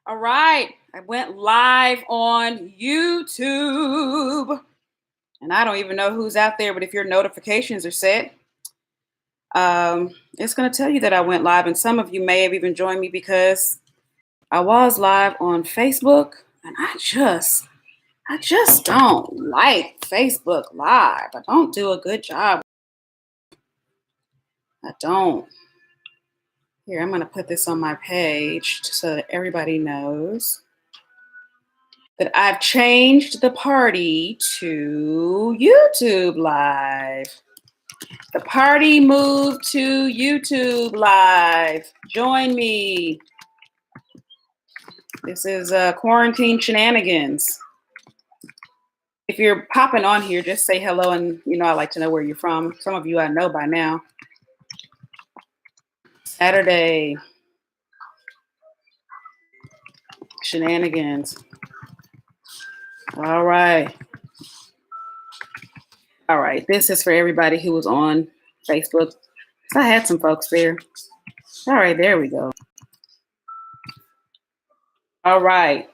All right, I went live on YouTube, and I don't even know who's out there, but if your notifications are set, it's going to tell you that I went live, and some of you may have even joined me because I was live on Facebook, and I just don't like Facebook Live. I don't do a good job. I don't. Here, I'm going to put this on my page so that everybody knows that I've changed the party to YouTube Live. The party moved to YouTube Live. Join me. This is Quarantine Shenanigans. If you're popping on here, just say hello, and I like to know where you're from. Some of you I know by now. Saturday. Shenanigans. All right. All right. This is for everybody who was on Facebook. I had some folks there. All right. There we go. All right.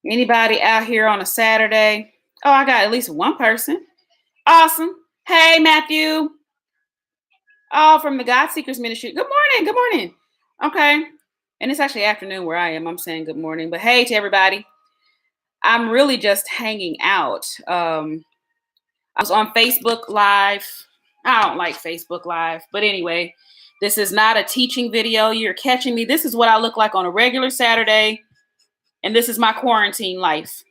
Anybody out here on a Saturday? Oh, I got at least one person. Awesome. Hey, Matthew. Oh, from the God Seekers Ministry. Good morning. Good morning. Okay. And it's actually afternoon where I am. I'm saying good morning. But hey to everybody. I'm really just hanging out. I was on Facebook Live. I don't like Facebook Live. But anyway, this is not a teaching video. You're catching me. This is what I look like on a regular Saturday. And this is my quarantine life.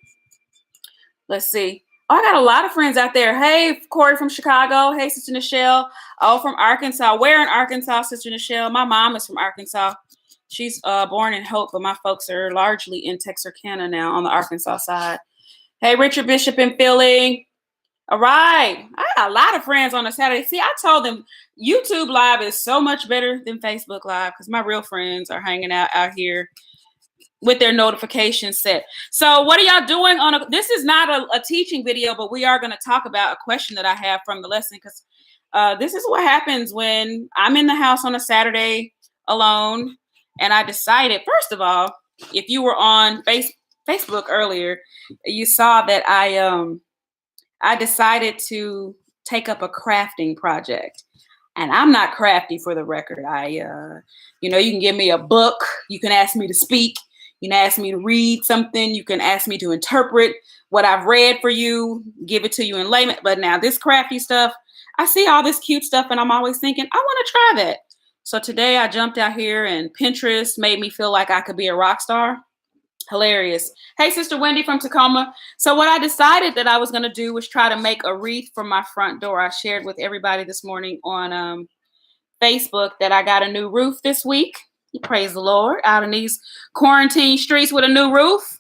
Let's see. Oh, I got a lot of friends out there. Hey, Corey from Chicago. Hey, Sister Nichelle. Oh, from Arkansas. Where in Arkansas, Sister Nichelle? My mom is from Arkansas. She's born in Hope, but my folks are largely in Texarkana now on the Arkansas side. Hey, Richard Bishop in Philly. All right. I got a lot of friends on a Saturday. See, I told them YouTube Live is so much better than Facebook Live because my real friends are hanging out here with their notifications set. So what are y'all doing this is not a teaching video, but we are going to talk about a question that I have from the lesson because this is what happens when I'm in the house on a Saturday alone. And I decided, first of all, if you were on Facebook earlier, you saw that I decided to take up a crafting project. And I'm not crafty, for the record. You can give me a book. You can ask me to speak. You can ask me to read something. You can ask me to interpret what I've read for you, give it to you in layman. But now this crafty stuff, I see all this cute stuff and I'm always thinking, I want to try that. So today I jumped out here and Pinterest made me feel like I could be a rock star. Hilarious. Hey, Sister Wendy from Tacoma. So what I decided that I was going to do was try to make a wreath for my front door. I shared with everybody this morning on Facebook that I got a new roof this week. Praise the Lord. Out in these quarantine streets with a new roof.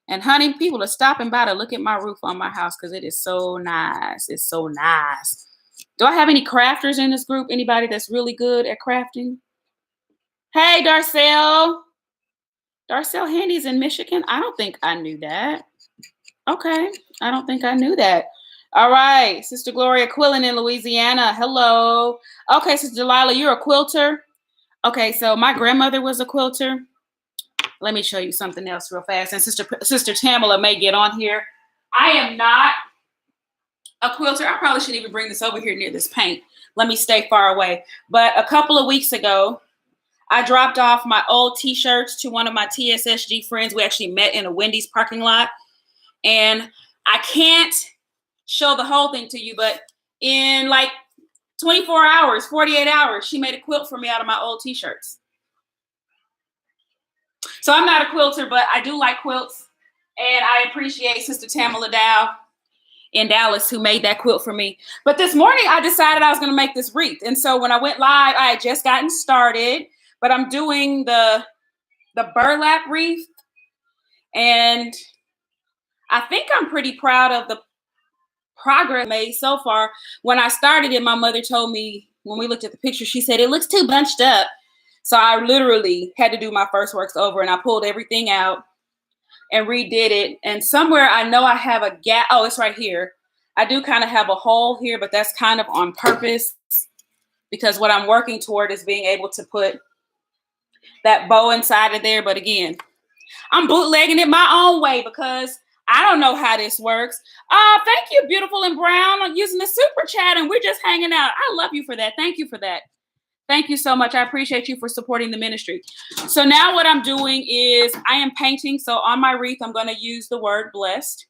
And honey, people are stopping by to look at my roof on my house because it is so nice. It's so nice. Do I have any crafters in this group? Anybody that's really good at crafting? Hey, Darcel. Darcel Handy's in Michigan? I don't think I knew that. Okay. I don't think I knew that. All right. Sister Gloria Quillen in Louisiana. Hello. Okay, Sister Delilah, you're a quilter? Okay, so my grandmother was a quilter. Let me show you something else real fast. And Sister Tamala may get on here. I am not a quilter. I probably shouldn't even bring this over here near this paint. Let me stay far away. But a couple of weeks ago, I dropped off my old t-shirts to one of my TSSG friends. We actually met in a Wendy's parking lot. And I can't show the whole thing to you, but in like 24 hours, 48 hours, she made a quilt for me out of my old t-shirts. So I'm not a quilter, but I do like quilts. And I appreciate Sister Tamala Dow in Dallas who made that quilt for me. But this morning I decided I was going to make this wreath. And so when I went live, I had just gotten started, but I'm doing the burlap wreath. And I think I'm pretty proud of the progress made so far. When I started it, my mother told me, when we looked at the picture, she said, it looks too bunched up. So I literally had to do my first works over and I pulled everything out and redid it. And somewhere I know I have a gap. Oh, it's right here. I do kind of have a hole here, but that's kind of on purpose because what I'm working toward is being able to put that bow inside of there. But again, I'm bootlegging it my own way because I don't know how this works. Thank you, Beautiful and Brown, on using the super chat, and we're just hanging out. I love you for that. Thank you for that. Thank you so much. I appreciate you for supporting the ministry. So now what I'm doing is I am painting. So on my wreath, I'm going to use the word blessed.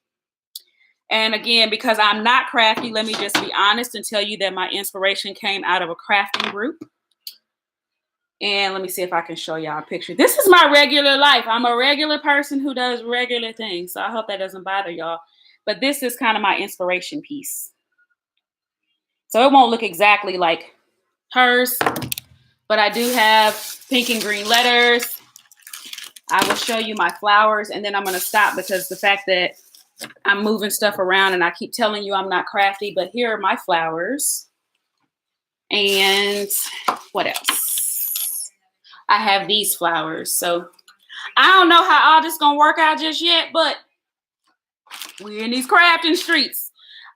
And again, because I'm not crafty, let me just be honest and tell you that my inspiration came out of a crafting group. And let me see if I can show y'all a picture. This is my regular life. I'm a regular person who does regular things. So I hope that doesn't bother y'all. But this is kind of my inspiration piece. So it won't look exactly like hers, but I do have pink and green letters. I will show you my flowers, and then I'm going to stop because the fact that I'm moving stuff around and I keep telling you I'm not crafty, but here are my flowers. And what else? I have these flowers. So I don't know how all this gonna work out just yet, but we're in these crafting streets.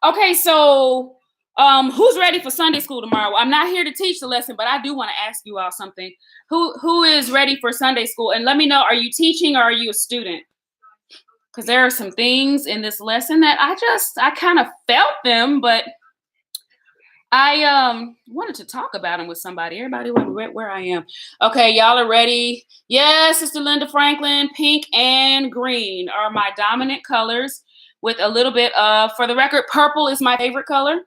Okay, so who's ready for Sunday school tomorrow? I'm not here to teach the lesson, but I do want to ask you all something. Who is ready for Sunday school? And let me know, are you teaching or are you a student? Because there are some things in this lesson that I kind of felt them, but I wanted to talk about them with somebody. Everybody where I am. Okay, y'all are ready. Yes, Sister Linda Franklin, pink and green are my dominant colors with a little bit of, for the record, purple is my favorite color.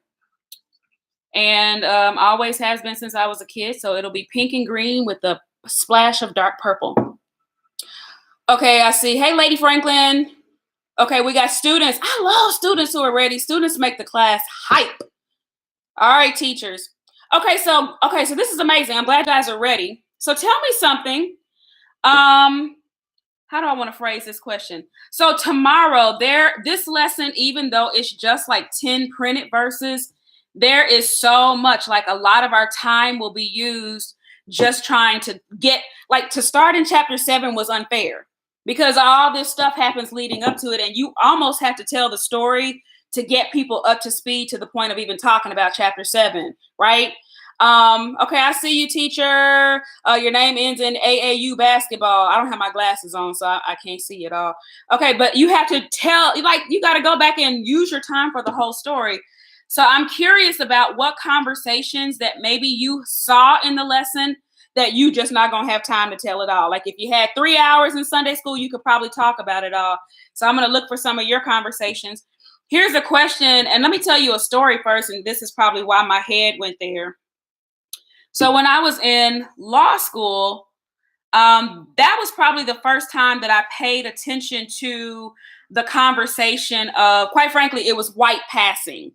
And always has been since I was a kid. So it'll be pink and green with a splash of dark purple. Okay, I see. Hey, Lady Franklin. Okay, we got students. I love students who are ready. Students make the class hype. All right, teachers. Okay, so this is amazing. I'm glad you guys are ready. So tell me something. How do I want to phrase this question? So tomorrow, this lesson, even though it's just like 10 printed verses, there is so much, like a lot of our time will be used just trying to get, like, to start in chapter 7 was unfair because all this stuff happens leading up to it, and you almost have to tell the story to get people up to speed to the point of even talking about chapter 7, right? Okay, I see you, teacher. Your name ends in AAU basketball. I don't have my glasses on, so I can't see it all. Okay, but you have to tell, like, you got to go back and use your time for the whole story. So I'm curious about what conversations that maybe you saw in the lesson that you just not going to have time to tell it all. Like if you had 3 hours in Sunday school, you could probably talk about it all. So I'm going to look for some of your conversations. Here's a question, and let me tell you a story first, and this is probably why my head went there. So when I was in law school, that was probably the first time that I paid attention to the conversation of, quite frankly, it was white passing.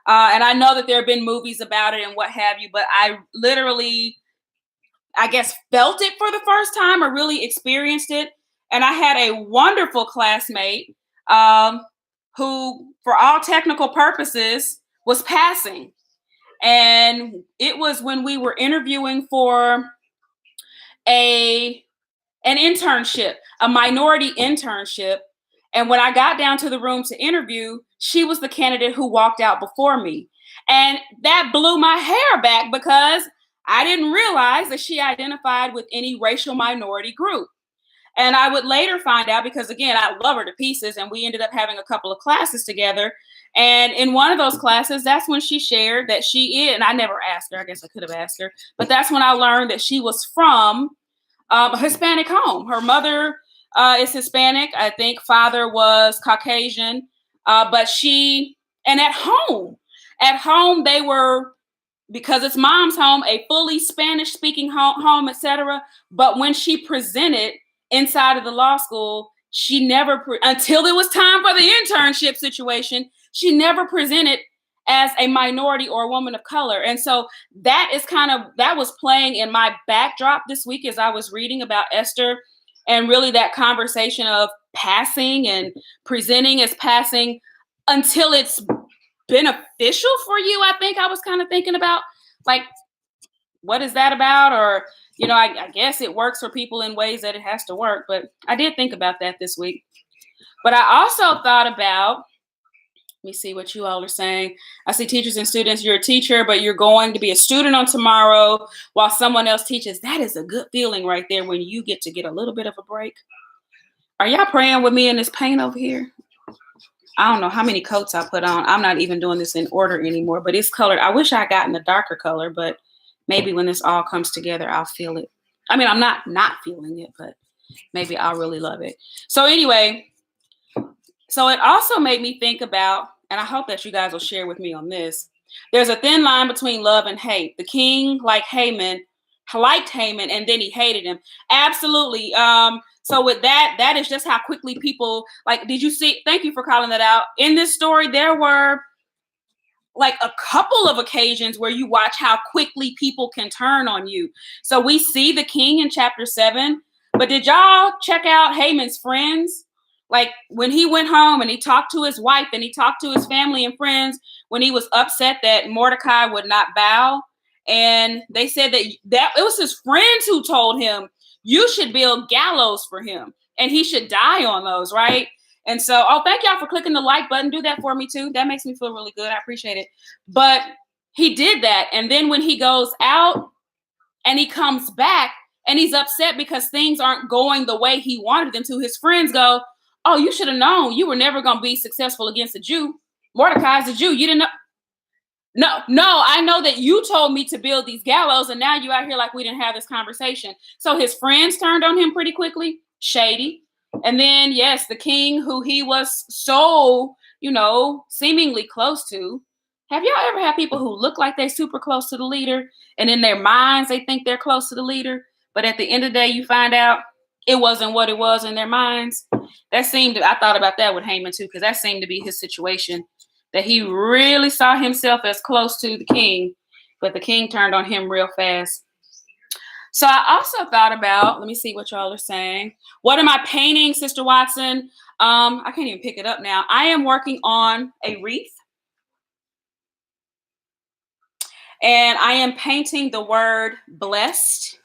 And I know that there have been movies about it and what have you, but I literally, I guess, felt it for the first time or really experienced it. And I had a wonderful classmate who, for all technical purposes, was passing. And it was when we were interviewing for an internship, a minority internship. And when I got down to the room to interview, she was the candidate who walked out before me. And that blew my hair back because I didn't realize that she identified with any racial minority group. And I would later find out, because again, I love her to pieces, and we ended up having a couple of classes together. And in one of those classes, that's when she shared that she is, and I never asked her, I guess I could have asked her, but that's when I learned that she was from a Hispanic home. Her mother is Hispanic. I think father was Caucasian, but and at home, they were, because it's mom's home, a fully Spanish speaking home, etc. But when she presented inside of the law school, she never, until it was time for the internship situation, she never presented as a minority or a woman of color. And so that was playing in my backdrop this week as I was reading about Esther, and really that conversation of passing and presenting as passing until it's beneficial for you. I think I was kind of thinking about, like, what is that about? Or, I guess it works for people in ways that it has to work. But I did think about that this week. But I also thought about, let me see what you all are saying. I see teachers and students. You're a teacher, but you're going to be a student on tomorrow while someone else teaches. That is a good feeling right there when you get to get a little bit of a break. Are y'all praying with me in this paint over here? I don't know how many coats I put on. I'm not even doing this in order anymore, but it's colored. I wish I got in the darker color, but maybe when this all comes together, I'll feel it. I mean, I'm not feeling it, but maybe I'll really love it. So anyway, so it also made me think about, and I hope that you guys will share with me on this. There's a thin line between love and hate. The king, like Haman, liked Haman, and then he hated him. Absolutely. So with that, that is just how quickly people, like, did you see? Thank you for calling that out. In this story, there were like a couple of occasions where you watch how quickly people can turn on you. So we see the king in chapter 7, but did y'all check out Haman's friends? Like when he went home and he talked to his wife and he talked to his family and friends when he was upset that Mordecai would not bow. And they said that it was his friends who told him, you should build gallows for him and he should die on those, right? And so, thank y'all for clicking the like button. Do that for me too. That makes me feel really good. I appreciate it. But he did that. And then when he goes out and he comes back and he's upset because things aren't going the way he wanted them to, his friends go, oh, you should have known you were never going to be successful against a Jew. Mordecai's a Jew. You didn't know. No, I know that you told me to build these gallows and now you out here like we didn't have this conversation. So his friends turned on him pretty quickly. Shady. And then, yes, the king who he was so, seemingly close to. Have y'all ever had people who look like they're super close to the leader and in their minds they think they're close to the leader, but at the end of the day you find out it wasn't what it was in their minds? I thought about that with Haman too, because that seemed to be his situation, that he really saw himself as close to the king, but the king turned on him real fast. So I also thought about, let me see what y'all are saying. What am I painting, Sister Watson? I can't even pick it up now. I am working on a wreath. And I am painting the word blessed,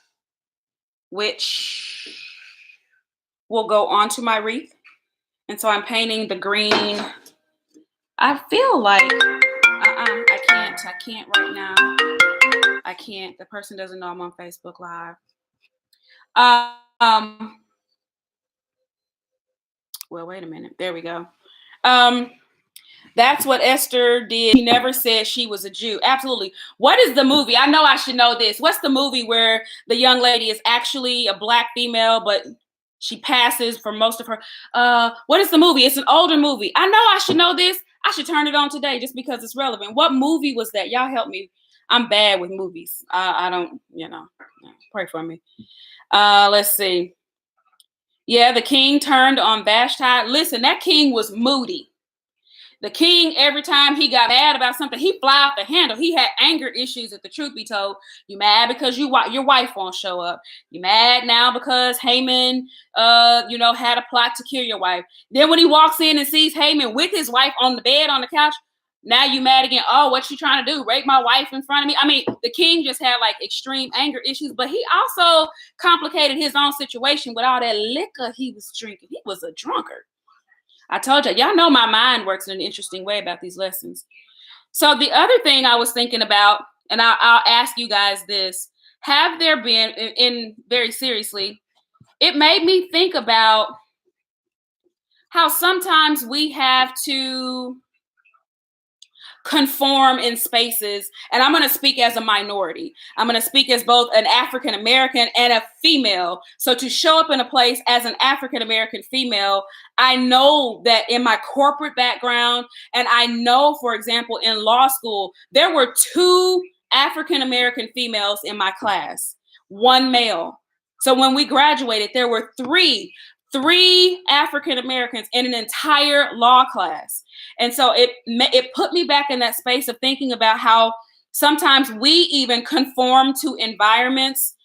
which will go onto my wreath. And so I'm painting the green. I feel like, I can't right now. I can't. The person doesn't know I'm on Facebook Live. Well, wait a minute. There we go. That's what Esther did. She never said she was a Jew. Absolutely. What is the movie? I know I should know this. What's the movie where the young lady is actually a black female, but she passes for most of her? What is the movie? It's an older movie. I know I should know this. I should turn it on today just because it's relevant. What movie was that? Y'all help me. I'm bad with movies. I don't, pray for me. Let's see. Yeah, the king turned on Vashti. Listen, that king was moody. The king, every time he got mad about something, he fly off the handle. He had anger issues, if the truth be told. You mad because your wife won't show up. You mad now because Haman, had a plot to kill your wife. Then when he walks in and sees Haman with his wife on the bed, on the couch, now you mad again. Oh, what's she trying to do? Rape my wife in front of me? I mean, the king just had like extreme anger issues, but he also complicated his own situation with all that liquor he was drinking. He was a drunkard. I told y'all know my mind works in an interesting way about these lessons. So the other thing I was thinking about, and I'll ask you guys this, have there been, in very seriously, it made me think about how sometimes we have to conform in spaces. And I'm going to speak as a minority. I'm going to speak as both an African American and a female. So to show up in a place as an African American female, I know that in my corporate background, and I know, for example, in law school, there were 2 African American females in my class, 1 male. So when we graduated, there were three African Americans in an entire law class. And so it put me back in that space of thinking about how sometimes we even conform to environments.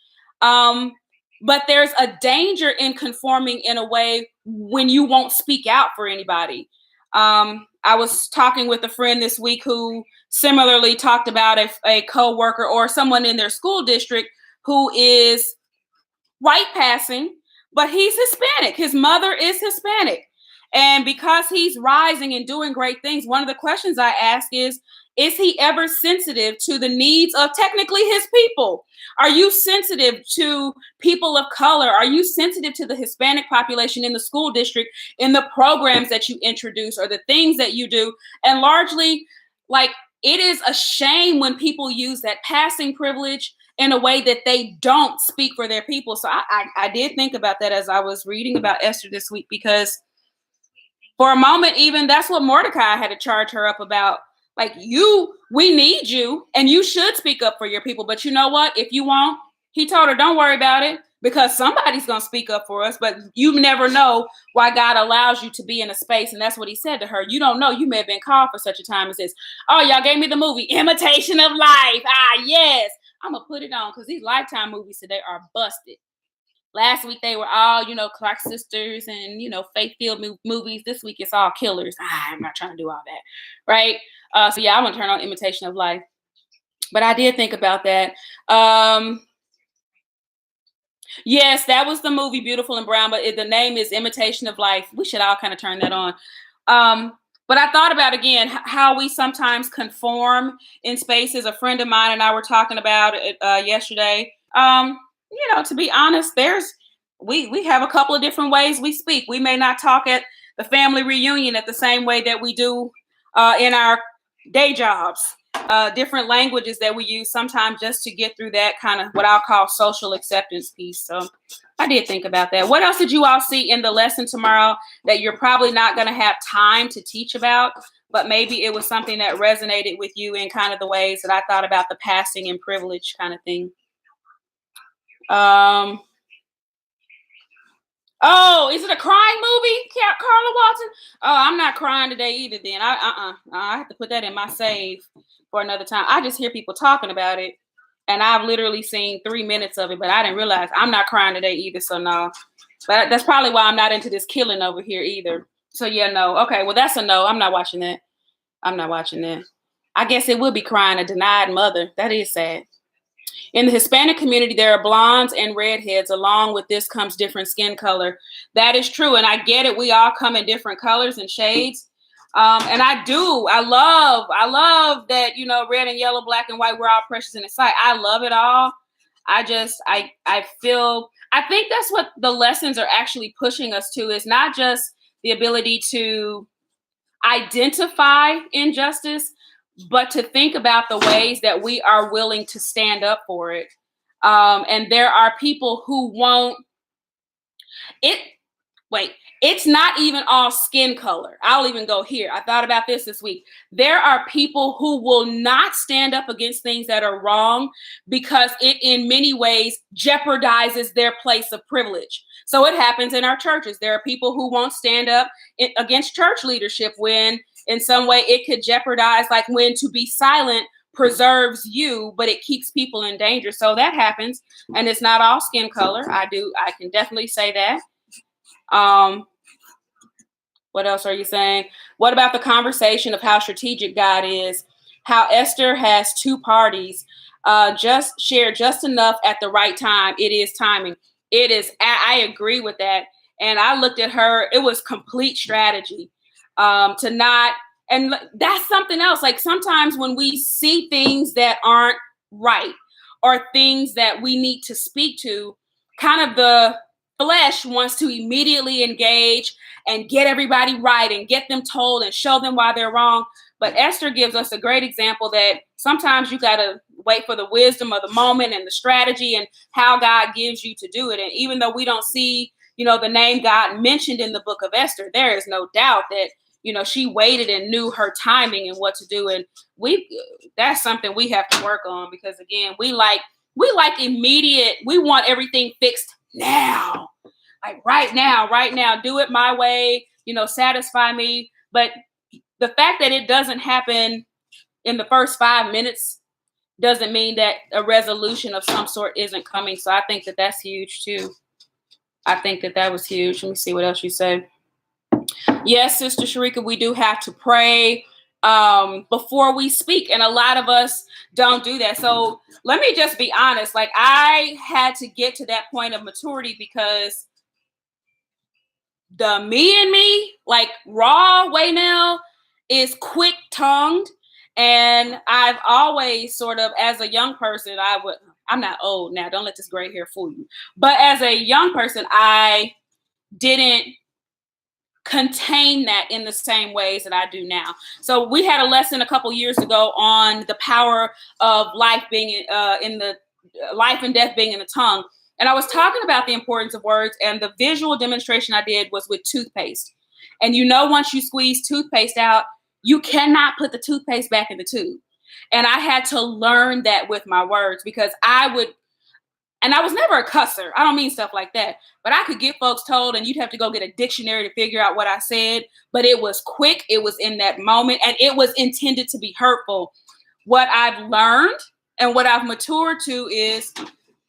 But there's a danger in conforming in a way when you won't speak out for anybody. I was talking with a friend this week who similarly talked about a coworker or someone in their school district who is white passing, but he's Hispanic. His mother is Hispanic. And because he's rising and doing great things, one of the questions I ask is Is he ever sensitive to the needs of technically his people? Are you sensitive to people of color? Are you sensitive to the Hispanic population in the school district, in the programs that you introduce or the things that you do? And largely, like, it is a shame when people use that passing privilege in a way that they don't speak for their people. So I did think about that as I was reading about Esther this week, because for a moment, even that's what Mordecai had to charge her up about. Like, we need you, and you should speak up for your people. But you know what? If you won't, he told her, don't worry about it, because somebody's going to speak up for us. But you never know why God allows you to be in a space. And that's what he said to her. You don't know. You may have been called for such a time as this. Oh, y'all gave me the movie Imitation of Life. Ah, yes. I'm going to put it on, because these Lifetime movies today are busted. Last week they were all, Clark Sisters and, faith-filled movies. This week it's all killers. I'm not trying to do all that, right? So yeah, I want to turn on Imitation of Life. But I did think about that. Yes, that was the movie Beautiful and Brown, but the name is Imitation of Life. We should all kind of turn that on. But I thought about, again, how we sometimes conform in spaces. A friend of mine and I were talking about it yesterday. To be honest, we have a couple of different ways we speak. We may not talk at the family reunion at the same way that we do in our day jobs. Different languages that we use sometimes just to get through that kind of what I'll call social acceptance piece. So I did think about that. What else did you all see in the lesson tomorrow that you're probably not going to have time to teach about, but maybe it was something that resonated with you in kind of the ways that I thought about the passing and privilege kind of thing? Oh, is it a crying movie, Carla Walton? Oh, I'm not crying today either. Then I have to put that in my save for another time. I just hear people talking about it, and I've literally seen 3 minutes of it, but I didn't realize I'm not crying today either. So no, but that's probably why I'm not into this killing over here either. So yeah, no. Okay, well that's a no. I'm not watching that. I'm not watching that. I guess it would be crying a denied mother. That is sad. In the Hispanic community, there are blondes and redheads. Along with this comes different skin color. That is true. And I get it. We all come in different colors and shades. And I love that, red and yellow, black and white, we're all precious in His sight. I love it all. I think that's what the lessons are actually pushing us to, is not just the ability to identify injustice, but to think about the ways that we are willing to stand up for it. And there are people who won't. It's not even all skin color. I'll even go here. I thought about this week. There are people who will not stand up against things that are wrong because it in many ways jeopardizes their place of privilege. So it happens in our churches. There are people who won't stand up against church leadership when in some way it could jeopardize, like when to be silent preserves you, but it keeps people in danger. So that happens. And it's not all skin color. I can definitely say that. What else are you saying? What about the conversation of how strategic God is? How Esther has two parties, just share just enough at the right time. It is timing. It is. I agree with that. And I looked at her. It was complete strategy to not. And that's something else. Like sometimes when we see things that aren't right or things that we need to speak to, kind of the flesh wants to immediately engage and get everybody right and get them told and show them why they're wrong. But Esther gives us a great example that sometimes you got to wait for the wisdom of the moment and the strategy and how God gives you to do it. And even though we don't see, the name God mentioned in the book of Esther, there is no doubt that, she waited and knew her timing and what to do. And that's something we have to work on, because again, we like immediate, we want everything fixed now, like right now, do it my way, satisfy me. But the fact that it doesn't happen in the first 5 minutes doesn't mean that a resolution of some sort isn't coming. So I think that that's huge too. I think that was huge. Let me see what else you said. Yes, Sister Sharika, we do have to pray before we speak. And a lot of us don't do that. So let me just be honest. Like, I had to get to that point of maturity because the me in me, like raw way now, is quick tongued And I've always sort of, as a young person, I'm not old now, don't let this gray hair fool you. But as a young person, I didn't contain that in the same ways that I do now. So we had a lesson a couple years ago on the power of life being in the life and death being in the tongue. And I was talking about the importance of words, and the visual demonstration I did was with toothpaste. And once you squeeze toothpaste out, you cannot put the toothpaste back in the tube. And I had to learn that with my words, because and I was never a cusser. I don't mean stuff like that. But I could get folks told, and you'd have to go get a dictionary to figure out what I said. But it was quick. It was in that moment. And it was intended to be hurtful. What I've learned and what I've matured to is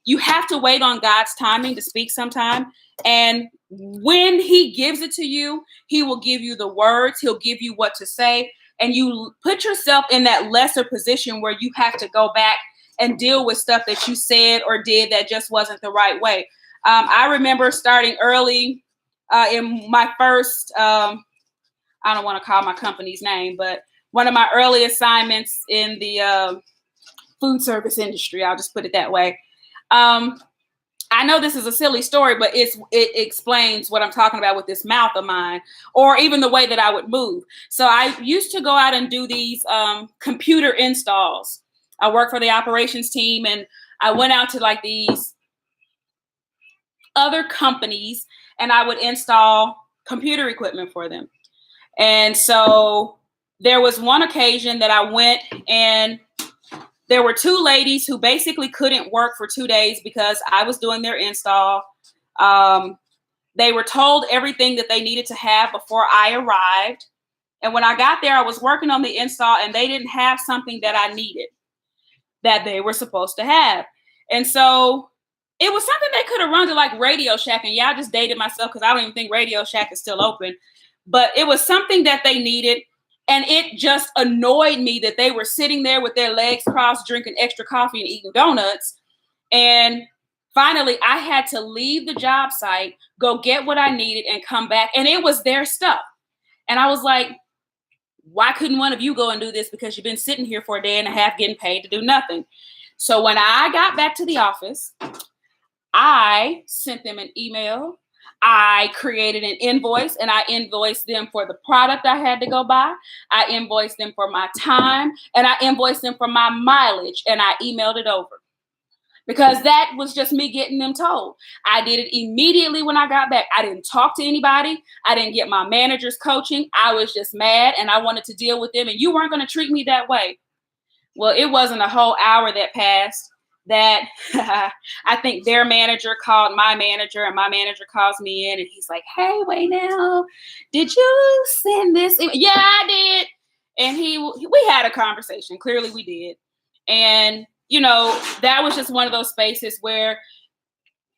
you have to wait on God's timing to speak sometime. And when he gives it to you, he will give you the words. He'll give you what to say. And you put yourself in that lesser position where you have to go back and deal with stuff that you said or did that just wasn't the right way. I remember starting early in my first, I don't want to call my company's name, but one of my early assignments in the food service industry, I'll just put it that way. I know this is a silly story, but it explains what I'm talking about with this mouth of mine, or even the way that I would move. So I used to go out and do these computer installs. I work for the operations team, and I went out to like these other companies, and I would install computer equipment for them. And so there was one occasion that I went, and there were two ladies who basically couldn't work for 2 days because I was doing their install. They were told everything that they needed to have before I arrived. And when I got there, I was working on the install, and they didn't have something that I needed that they were supposed to have. And so it was something they could have run to like Radio Shack. And I just dated myself because I don't even think Radio Shack is still open. But it was something that they needed. And it just annoyed me that they were sitting there with their legs crossed, drinking extra coffee and eating donuts. And finally, I had to leave the job site, go get what I needed, and come back. And it was their stuff. And I was like, why couldn't one of you go and do this? Because you've been sitting here for a day and a half getting paid to do nothing. So when I got back to the office, I sent them an email. I created an invoice, and I invoiced them for the product I had to go buy. I invoiced them for my time, and I invoiced them for my mileage, and I emailed it over. Because that was just me getting them told. I did it immediately when I got back. I didn't talk to anybody. I didn't get my manager's coaching. I was just mad, and I wanted to deal with them, and you weren't going to treat me that way. Well, it wasn't a whole hour that passed that I think their manager called my manager, and my manager calls me in, and he's like, hey, wait now, did you send this? Yeah, I did. And we had a conversation. Clearly we did. And that was just one of those spaces where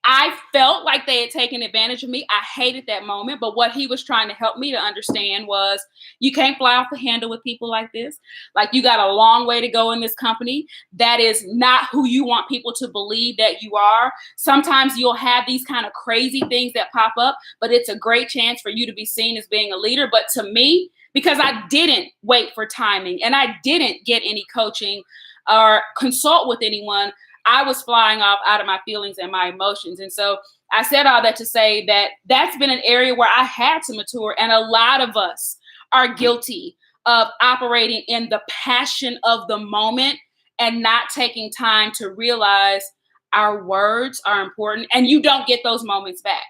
I felt like they had taken advantage of me. I hated that moment. But what he was trying to help me to understand was you can't fly off the handle with people like this. Like, you got a long way to go in this company. That is not who you want people to believe that you are. Sometimes you'll have these kind of crazy things that pop up, but it's a great chance for you to be seen as being a leader. But to me, because I didn't wait for timing and I didn't get any coaching or consult with anyone, I was flying off out of my feelings and my emotions. And so I said all that to say that that's been an area where I had to mature. And a lot of us are guilty of operating in the passion of the moment and not taking time to realize our words are important. And you don't get those moments back.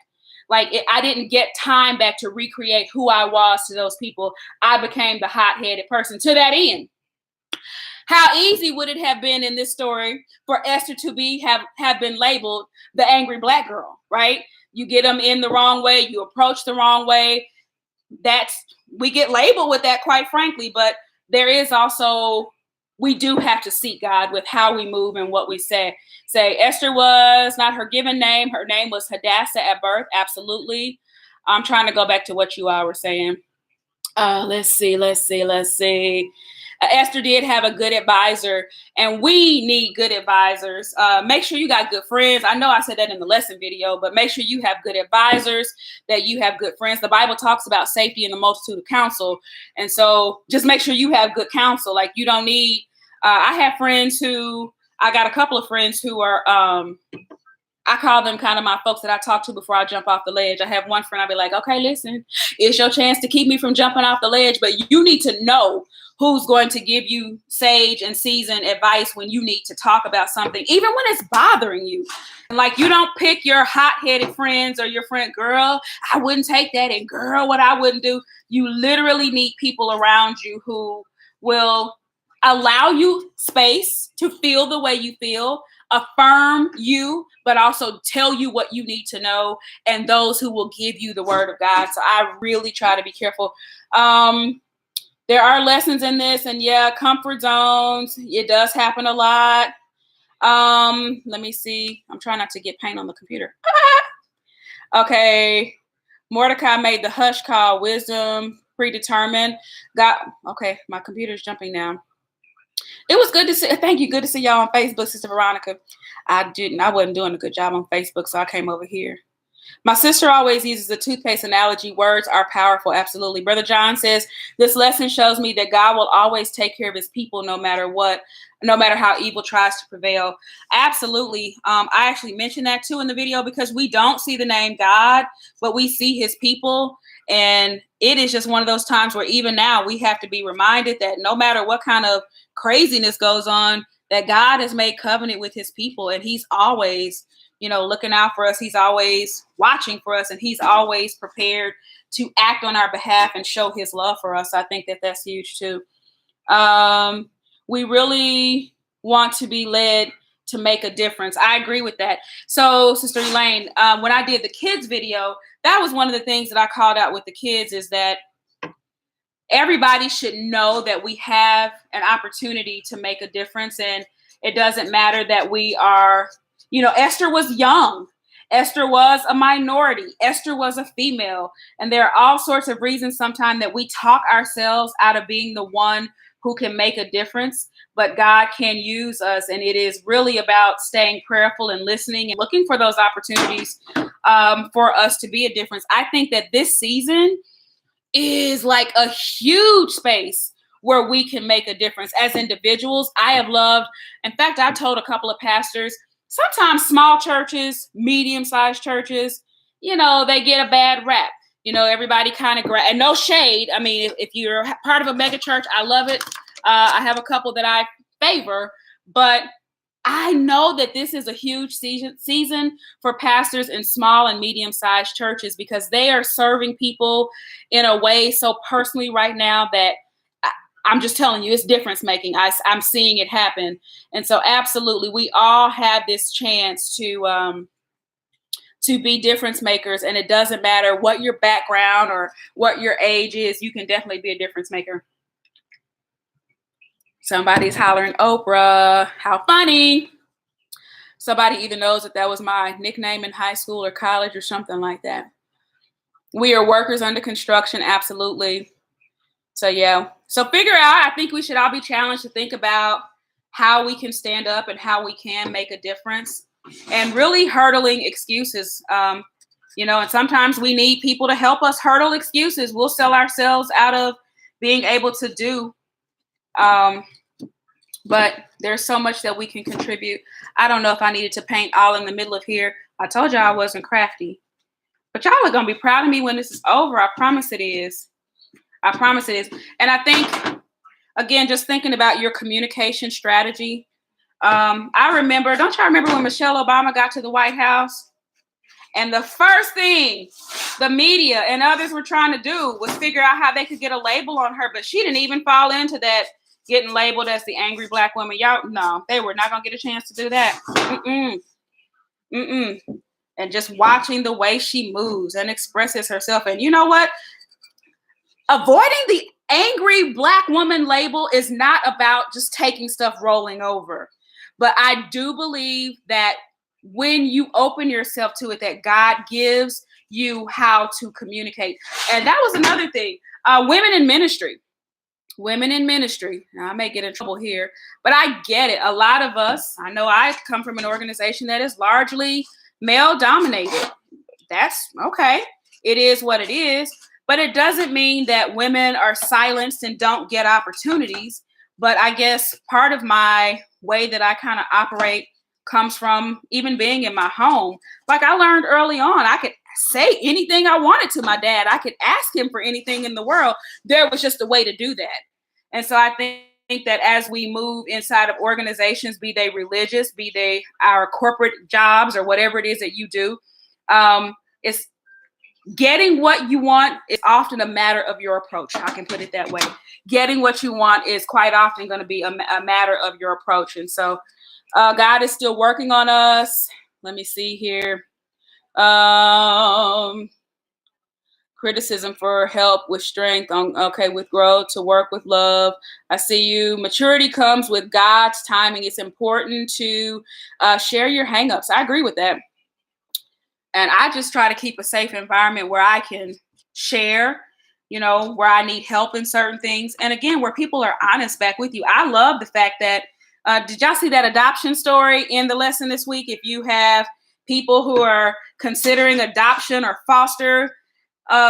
I didn't get time back to recreate who I was to those people. I became the hot-headed person to that end. How easy would it have been in this story for Esther to have been labeled the angry Black girl, right? You get them in the wrong way, you approach the wrong way. We get labeled with that, quite frankly, but there is also, we do have to seek God with how we move and what we say. Esther was not her given name. Her name was Hadassah at birth. Absolutely. I'm trying to go back to what you all were saying. Let's see. Esther did have a good advisor, and we need good advisors. Make sure you got good friends. I know I said that in the lesson video, but make sure you have good advisors, that you have good friends. The Bible talks about safety in the multitude of counsel. And so just make sure you have good counsel. Like, you don't need, I have friends I got a couple of friends who are, I call them kind of my folks that I talk to before I jump off the ledge. I have one friend, I'll be like, okay, listen, it's your chance to keep me from jumping off the ledge, but you need to know who's going to give you sage and seasoned advice when you need to talk about something, even when it's bothering you. Like, you don't pick your hot-headed friends or your friend, girl, I wouldn't take that, and girl, what I wouldn't do. You literally need people around you who will allow you space to feel the way you feel, affirm you, but also tell you what you need to know, and those who will give you the word of God. So I really try to be careful. There are lessons in this, and yeah, comfort zones. It does happen a lot. Let me see. I'm trying not to get paint on the computer. Okay. Mordecai made the hush call. Wisdom predetermined. Okay, my computer's jumping now. It was good to see. Thank you. Good to see y'all on Facebook, Sister Veronica. I wasn't doing a good job on Facebook, so I came over here. My sister always uses the toothpaste analogy. Words are powerful. Absolutely. Brother John says, this lesson shows me that God will always take care of his people no matter what, no matter how evil tries to prevail. Absolutely. I actually mentioned that too in the video, because we don't see the name God, but we see his people. And it is just one of those times where even now we have to be reminded that no matter what kind of craziness goes on, that God has made covenant with his people, and he's always, looking out for us. He's always watching for us, and he's always prepared to act on our behalf and show his love for us. I think that that's huge too. We really want to be led to make a difference. I agree with that. So, Sister Elaine, when I did the kids video, that was one of the things that I called out with the kids, is that everybody should know that we have an opportunity to make a difference. And it doesn't matter that we are, Esther was young. Esther was a minority. Esther was a female. And there are all sorts of reasons sometimes that we talk ourselves out of being the one who can make a difference. But God can use us. And it is really about staying prayerful and listening and looking for those opportunities for us to be a difference. I think that this season is like a huge space where we can make a difference as individuals. I have loved, in fact, I told a couple of pastors, sometimes small churches, medium-sized churches, they get a bad rap. Everybody kind of, and no shade. I mean, if you're part of a mega church, I love it. I have a couple that I favor, but I know that this is a huge season for pastors in small and medium-sized churches, because they are serving people in a way so personally right now that I'm just telling you, it's difference making. I'm seeing it happen. And so absolutely, we all have this chance to be difference makers. And it doesn't matter what your background or what your age is, you can definitely be a difference maker. Somebody's hollering, Oprah, how funny. Somebody either knows that was my nickname in high school or college or something like that. We are workers under construction. Absolutely. So, yeah. So figure out, I think we should all be challenged to think about how we can stand up and how we can make a difference, and really hurdling excuses. And sometimes we need people to help us hurdle excuses. We'll sell ourselves out of being able to do. But there's so much that we can contribute. I don't know if I needed to paint all in the middle of here. I told y'all I wasn't crafty. But y'all are going to be proud of me when this is over. I promise it is. I promise it is. And I think, again, just thinking about your communication strategy. I remember, don't y'all remember when Michelle Obama got to the White House? And the first thing the media and others were trying to do was figure out how they could get a label on her. But she didn't even fall into that, getting labeled as the angry Black woman. Y'all, no, they were not going to get a chance to do that. And just watching the way she moves and expresses herself. And you know what? Avoiding the angry Black woman label is not about just taking stuff rolling over. But I do believe that when you open yourself to it, that God gives you how to communicate. And that was another thing. Women in ministry. women in ministry. Now, I may get in trouble here, but I get it. A lot of us, I know I come from an organization that is largely male dominated. That's okay. It is what it is. But it doesn't mean that women are silenced and don't get opportunities. But I guess part of my way that I kind of operate comes from even being in my home. Like I learned early on, I could say anything I wanted to my dad. I could ask him for anything in the world. There was just a way to do that. And so I think that as we move inside of organizations, be they religious, be they our corporate jobs or whatever it is that you do, it's getting what you want is often a matter of your approach. I can put it that way. Getting what you want is quite often going to be a matter of your approach. And so God is still working on us. Let me see here. Criticism for help with strength. With growth, to work with love. I see you. Maturity comes with God's timing. It's important to share your hangups. I agree with that. And I just try to keep a safe environment where I can share, where I need help in certain things. And again, where people are honest back with you. I love the fact that, did y'all see that adoption story in the lesson this week? If you have people who are considering adoption or foster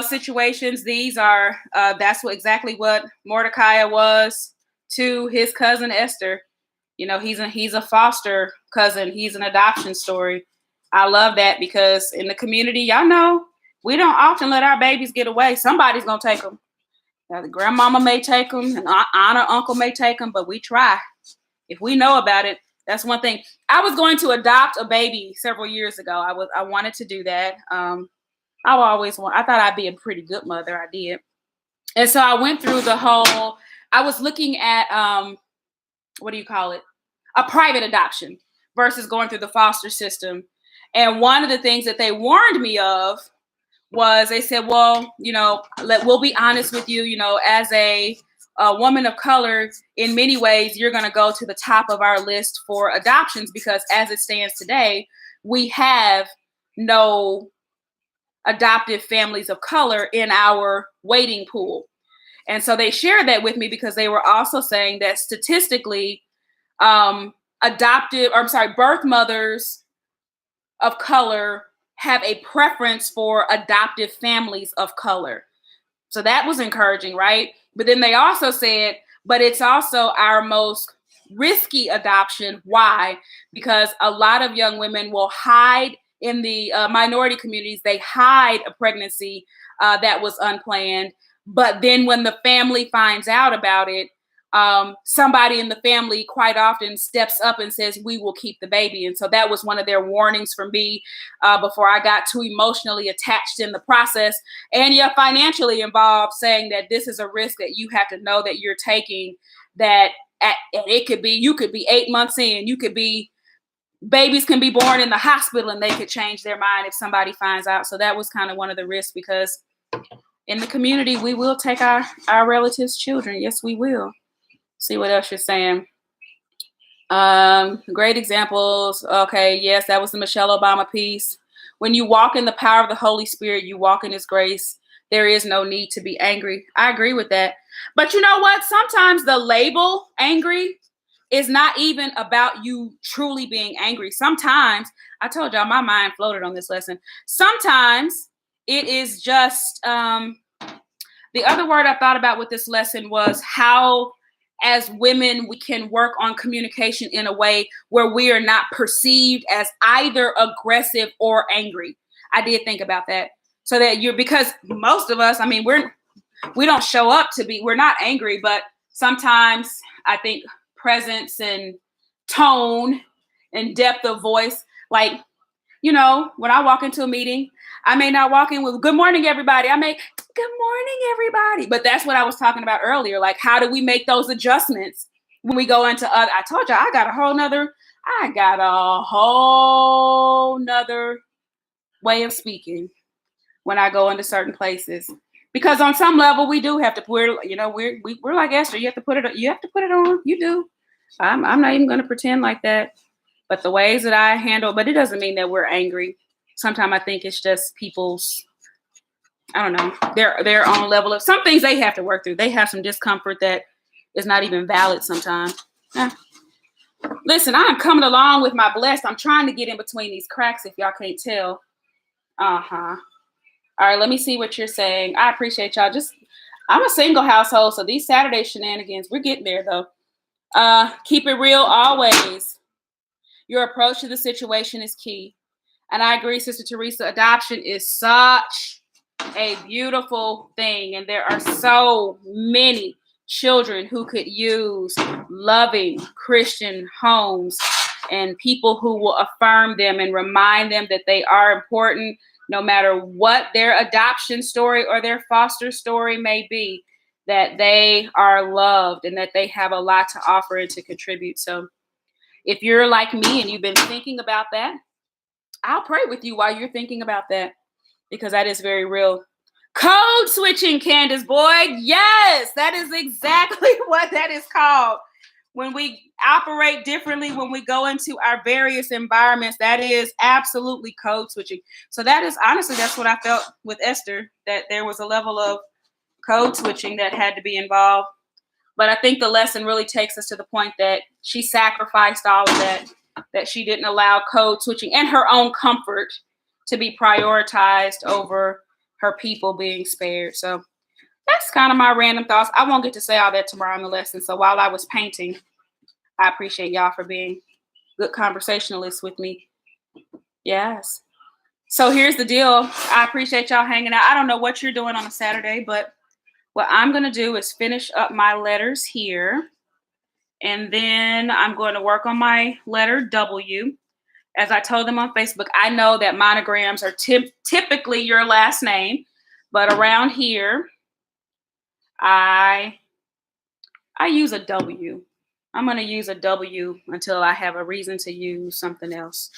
situations, these are, that's exactly what Mordecai was to his cousin Esther. He's a foster cousin. He's an adoption story. I love that because in the community, y'all know, we don't often let our babies get away. Somebody's going to take them. Now, the grandmama may take them, and aunt or uncle may take them, but we try. If we know about it, that's one thing. I was going to adopt a baby several years ago. I wanted to do that. I thought I'd be a pretty good mother. I did. And so I went through I was looking at, what do you call it? A private adoption versus going through the foster system. And one of the things that they warned me of was they said, well, we'll be honest with you, as a woman of color, in many ways, you're going to go to the top of our list for adoptions because as it stands today, we have no adoptive families of color in our waiting pool. And so they shared that with me because they were also saying that statistically, birth mothers of color have a preference for adoptive families of color. So that was encouraging, right? But then they also said, but it's also our most risky adoption. Why? Because a lot of young women will hide in the minority communities. They hide a pregnancy that was unplanned. But then when the family finds out about it, somebody in the family quite often steps up and says, we will keep the baby. And so that was one of their warnings for me before I got too emotionally attached in the process. And you're financially involved, saying that this is a risk that you have to know that you're taking, that you could be 8 months in, babies can be born in the hospital and they could change their mind if somebody finds out. So that was kind of one of the risks, because in the community, we will take our relatives' children. Yes, we will. See what else you're saying. Great examples. Okay, yes, that was the Michelle Obama piece. When you walk in the power of the Holy Spirit, you walk in his grace. There is no need to be angry. I agree with that. But you know what? Sometimes the label angry is not even about you truly being angry. Sometimes, I told y'all my mind floated on this lesson. Sometimes it is just, the other word I thought about with this lesson was how, as women, we can work on communication in a way where we are not perceived as either aggressive or angry. I did think about that. So that because most of us, we don't show up we're not angry, but sometimes I think presence and tone and depth of voice, like, when I walk into a meeting, I may not walk in with good morning, everybody. I may, good morning, everybody. But that's what I was talking about earlier. Like, how do we make those adjustments when we go into other? I told you, I got a whole nother way of speaking when I go into certain places. Because on some level, we do have to put, we're like Esther. You have to put it on. You do. I'm not even going to pretend like that. But the ways that I handle, but it doesn't mean that we're angry. Sometimes I think it's just people's, I don't know, their own level of some things they have to work through. They have some discomfort that is not even valid sometimes. Listen, I'm coming along with my blessed. I'm trying to get in between these cracks if y'all can't tell. Uh-huh. All right, let me see what you're saying. I appreciate y'all. I'm a single household, so these Saturday shenanigans, we're getting there though. Keep it real always. Your approach to the situation is key. And I agree, Sister Teresa, adoption is such a beautiful thing. And there are so many children who could use loving Christian homes and people who will affirm them and remind them that they are important, no matter what their adoption story or their foster story may be, that they are loved and that they have a lot to offer and to contribute. So if you're like me and you've been thinking about that, I'll pray with you while you're thinking about that, because that is very real. Code switching, Candace boy. Yes, that is exactly what that is called. When we operate differently, when we go into our various environments, that is absolutely code switching. So that is, honestly, that's what I felt with Esther, that there was a level of code switching that had to be involved. But I think the lesson really takes us to the point that she sacrificed all of that she didn't allow code switching and her own comfort to be prioritized over her people being spared. So that's kind of my random thoughts. I won't get to say all that tomorrow in the lesson. So while I was painting, I appreciate y'all for being good conversationalists with me. Yes. So here's the deal. I appreciate y'all hanging out. I don't know what you're doing on a Saturday, but what I'm going to do is finish up my letters here. And then I'm going to work on my letter W. As I told them on Facebook, I know that monograms are typically your last name, but around here, I use a W. I'm going to use a W until I have a reason to use something else.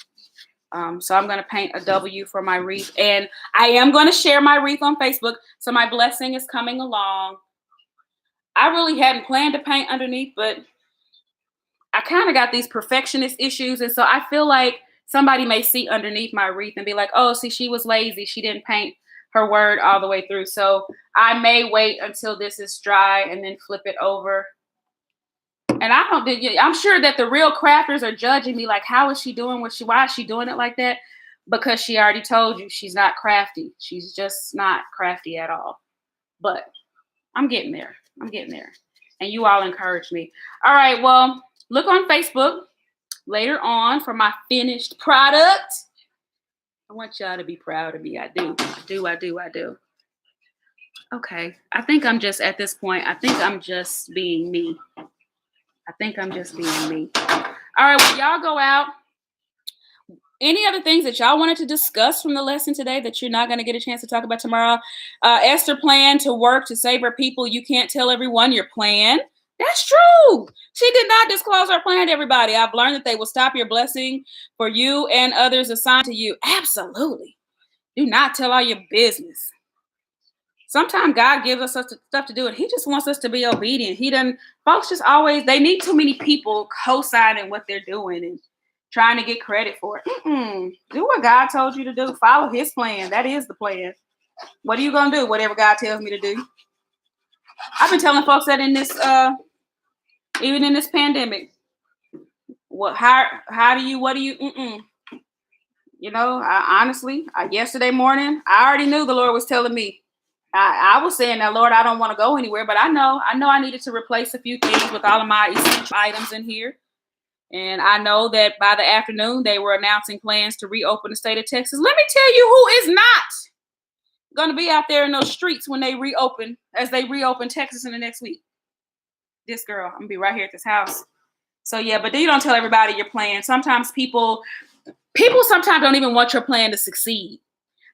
So I'm going to paint a W for my wreath. And I am going to share my wreath on Facebook. So my blessing is coming along. I really hadn't planned to paint underneath, but I kind of got these perfectionist issues. And so I feel like somebody may see underneath my wreath and be like, oh, see, she was lazy. She didn't paint her word all the way through. So I may wait until this is dry and then flip it over. And I'm sure that the real crafters are judging me like, how is she doing why is she doing it like that? Because she already told you she's not crafty. She's just not crafty at all. But I'm getting there. And you all encourage me. All right, well, look on Facebook later on for my finished product. I want y'all to be proud of me. I do. Okay. I think I'm just at this point. I think I'm just being me. All right, well, y'all go out. Any other things that y'all wanted to discuss from the lesson today that you're not going to get a chance to talk about tomorrow? Esther plan to work to save her people. You can't tell everyone your plan. That's true. She did not disclose her plan to everybody. I've learned that they will stop your blessing for you and others assigned to you. Absolutely. Do not tell all your business. Sometimes God gives us stuff to do, and he just wants us to be obedient. Folks just always, they need too many people co-signing what they're doing and trying to get credit for it. Do what God told you to do. Follow his plan. That is the plan. What are you going to do? Whatever God tells me to do. I've been telling folks that in this, even in this pandemic, what do you, you know, honestly, yesterday morning, I already knew the Lord was telling me. I was saying that, Lord, I don't want to go anywhere, but I know I needed to replace a few things with all of my essential items in here. And I know that by the afternoon, they were announcing plans to reopen the state of Texas. Let me tell you who is not going to be out there in those streets when they reopen Texas in the next week. This girl, I'm going to be right here at this house. So, yeah, but then you don't tell everybody your plan. Sometimes people sometimes don't even want your plan to succeed.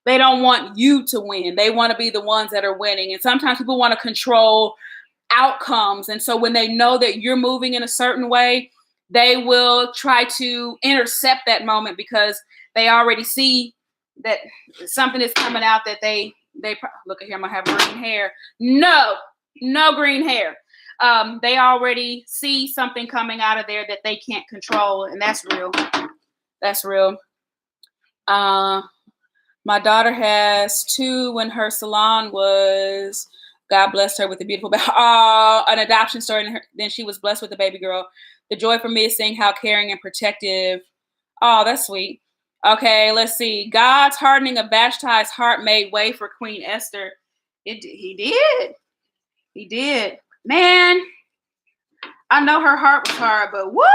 They don't want you to win. They want to be the ones that are winning. And sometimes people want to control outcomes. And so when they know that you're moving in a certain way, they will try to intercept that moment because they already see that something is coming out that they look at here. I'm gonna have green hair. No green hair. They already see something coming out of there that they can't control, and that's real. My daughter has 2 when her salon was God blessed her with a beautiful an adoption story. And then she was blessed with a baby girl. The joy for me is seeing how caring and protective. Oh, that's sweet. Okay, let's see. God's hardening of Vashti's heart made way for Queen Esther. He did. He did. Man, I know her heart was hard, but woo!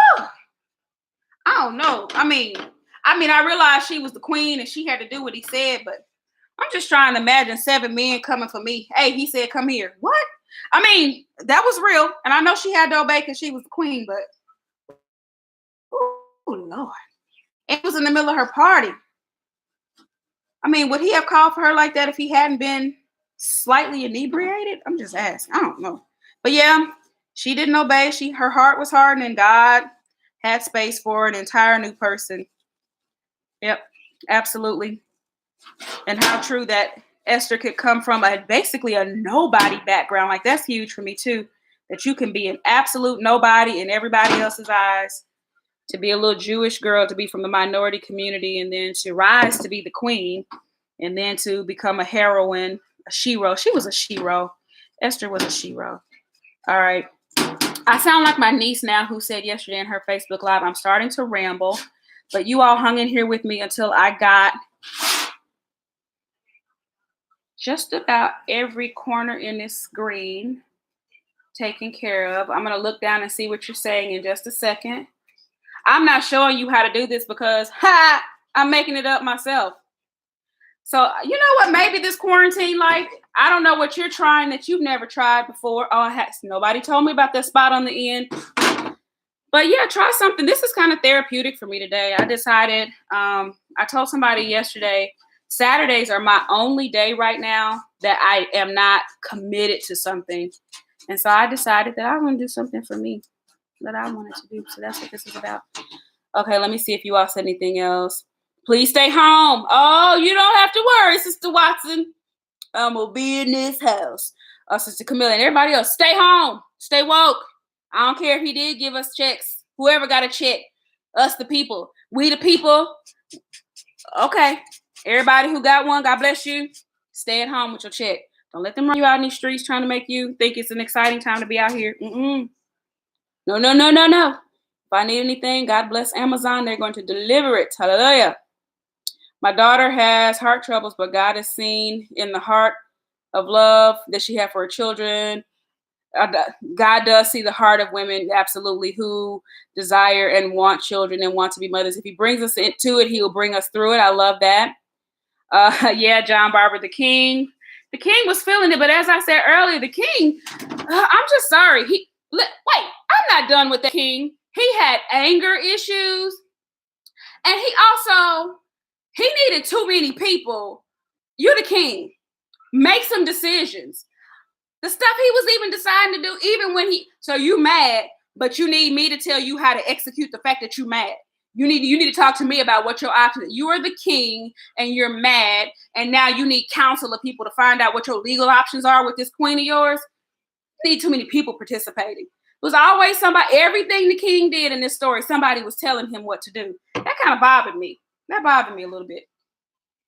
I don't know. I mean, I realized she was the queen and she had to do what he said, but I'm just trying to imagine 7 men coming for me. Hey, he said, come here. What? I mean, that was real. And I know she had to obey because she was the queen, but oh, Lord. It was in the middle of her party. I mean, would he have called for her like that if he hadn't been slightly inebriated? I'm just asking. I don't know. But yeah, she didn't obey. Her heart was hardened and God had space for an entire new person. Yep, absolutely. And how true that Esther could come from basically a nobody background. Like, that's huge for me too, that you can be an absolute nobody in everybody else's eyes, to be a little Jewish girl, to be from the minority community, and then to rise to be the queen, and then to become a heroine, a shero. She was a shero. Esther was a shero. All right. I sound like my niece now, who said yesterday in her Facebook Live, I'm starting to ramble, but you all hung in here with me until I got just about every corner in this screen taken care of. I'm going to look down and see what you're saying in just a second. I'm not showing you how to do this because, I'm making it up myself. So, you know what? Maybe this quarantine, like, I don't know what you're trying that you've never tried before. Oh, nobody told me about that spot on the end. But yeah, try something. This is kind of therapeutic for me today. I decided, I told somebody yesterday, Saturdays are my only day right now that I am not committed to something. And so I decided that I want to do something for me that I wanted to do. So that's what this is about. Okay, let me see if you all said anything else. Please stay home. Oh, you don't have to worry, Sister Watson. I'm going to be in this house. Sister Camilla and everybody else, stay home. Stay woke. I don't care if he did give us checks. Whoever got a check. Us the people. We the people. Okay. Everybody who got one, God bless you. Stay at home with your check. Don't let them run you out in these streets trying to make you think it's an exciting time to be out here. No. If I need anything, God bless Amazon. They're going to deliver it. Hallelujah. My daughter has heart troubles, but God is seen in the heart of love that she had for her children. God does see the heart of women, absolutely, who desire and want children and want to be mothers. If he brings us into it, he will bring us through it. I love that. Yeah, John Barber, the king was feeling it. But as I said earlier, the king, I'm just sorry. Wait, I'm not done with the king. He had anger issues. And he needed too many people. You're the king. Make some decisions. The stuff he was even deciding to do, even when so you mad, but you need me to tell you how to execute the fact that you mad. You need to talk to me about what your options. You are the king and you're mad, and now you need counsel of people to find out what your legal options are with this queen of yours. You need too many people participating. It was always somebody, everything the king did in this story, somebody was telling him what to do. That kind of bothered me. That bothered me a little bit.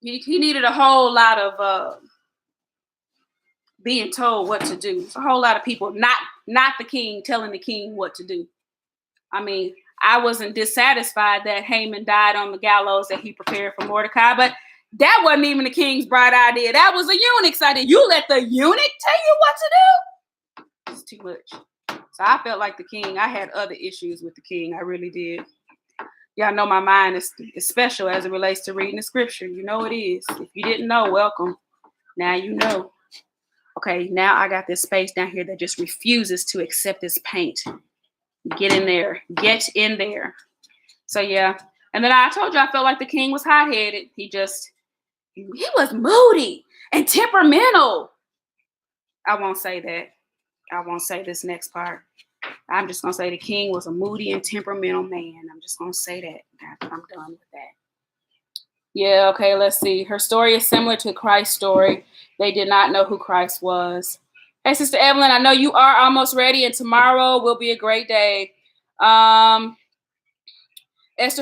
He needed a whole lot of being told what to do. It's a whole lot of people, not the king, telling the king what to do. I mean, I wasn't dissatisfied that Haman died on the gallows that he prepared for Mordecai, but that wasn't even the king's bright idea. That was a eunuch's idea. You let the eunuch tell you what to do? It's too much. So I felt like the king. I had other issues with the king. I really did. Y'all know my mind is special as it relates to reading the scripture. You know it is. If you didn't know, welcome. Now you know. Okay, now I got this space down here that just refuses to accept this paint. Get in there. Get in there. So yeah. And then I told you I felt like the king was hot-headed. He was moody and temperamental. I won't say that. I won't say this next part. I'm just going to say the king was a moody and temperamental man. I'm just going to say that. I'm done with that. Yeah, okay, let's see. Her story is similar to Christ's story. They did not know who Christ was. Hey, Sister Evelyn, I know you are almost ready, and tomorrow will be a great day. Esther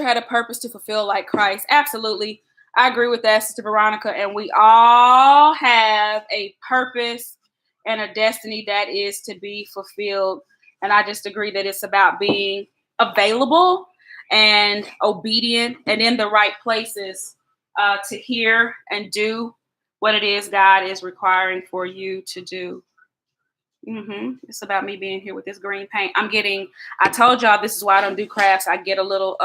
had a purpose to fulfill like Christ. Absolutely. I agree with that, Sister Veronica. And we all have a purpose and a destiny that is to be fulfilled. And I just agree that it's about being available and obedient and in the right places to hear and do what it is God is requiring for you to do. It's about me being here with this green paint. I told y'all this is why I don't do crafts. I get a little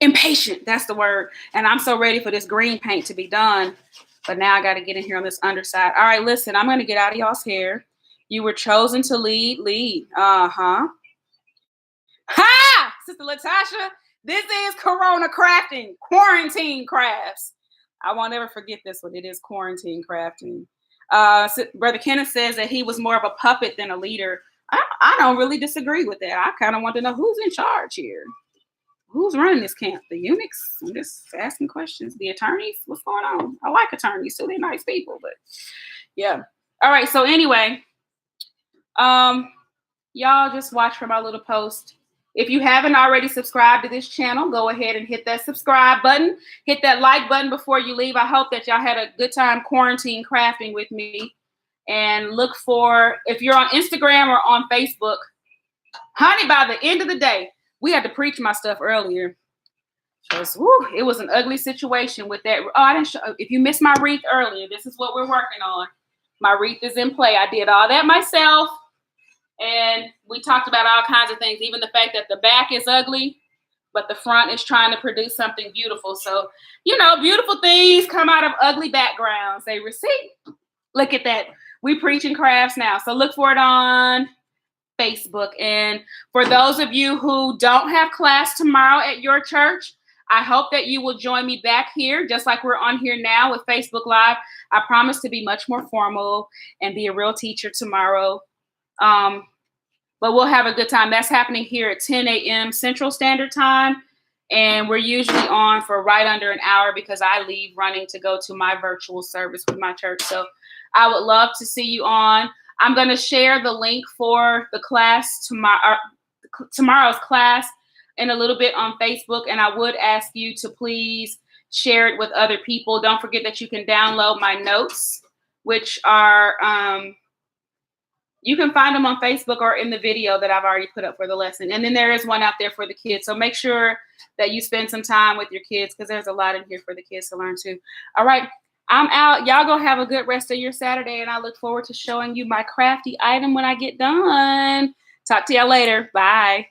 impatient. That's the word. And I'm so ready for this green paint to be done. But now I got to get in here on this underside. All right, listen, I'm going to get out of y'all's hair. You were chosen to lead. Uh-huh. Ha! Sister Latasha, this is Corona crafting, quarantine crafts. I won't ever forget this one. It is quarantine crafting. Brother Kenneth says that he was more of a puppet than a leader. I don't really disagree with that. I kind of want to know who's in charge here. Who's running this camp? The eunuchs? I'm just asking questions. The attorneys? What's going on? I like attorneys too. They're nice people, but yeah. All right. So anyway, y'all just watch for my little post. If you haven't already subscribed to this channel, go ahead and hit that subscribe button. Hit that like button before you leave. I hope that y'all had a good time quarantine crafting with me. And look for, if you're on Instagram or on Facebook, honey, by the end of the day, we had to preach my stuff earlier. It was an ugly situation with that. Oh, I didn't show. If you missed my wreath earlier, this is what we're working on. My wreath is in play. I did all that myself. And we talked about all kinds of things, even the fact that the back is ugly, but the front is trying to produce something beautiful. So, beautiful things come out of ugly backgrounds. They receive. Look at that. We preaching crafts now. So look for it on Facebook. And for those of you who don't have class tomorrow at your church, I hope that you will join me back here, just like we're on here now with Facebook Live. I promise to be much more formal and be a real teacher tomorrow. But we'll have a good time. That's happening here at 10 a.m. Central Standard Time. And we're usually on for right under an hour because I leave running to go to my virtual service with my church. So I would love to see you on. I'm going to share the link for the class tomorrow's class in a little bit on Facebook. And I would ask you to please share it with other people. Don't forget that you can download my notes, which are, you can find them on Facebook or in the video that I've already put up for the lesson. And then there is one out there for the kids. So make sure that you spend some time with your kids because there's a lot in here for the kids to learn too. All right. I'm out. Y'all go have a good rest of your Saturday, and I look forward to showing you my crafty item when I get done. Talk to y'all later. Bye.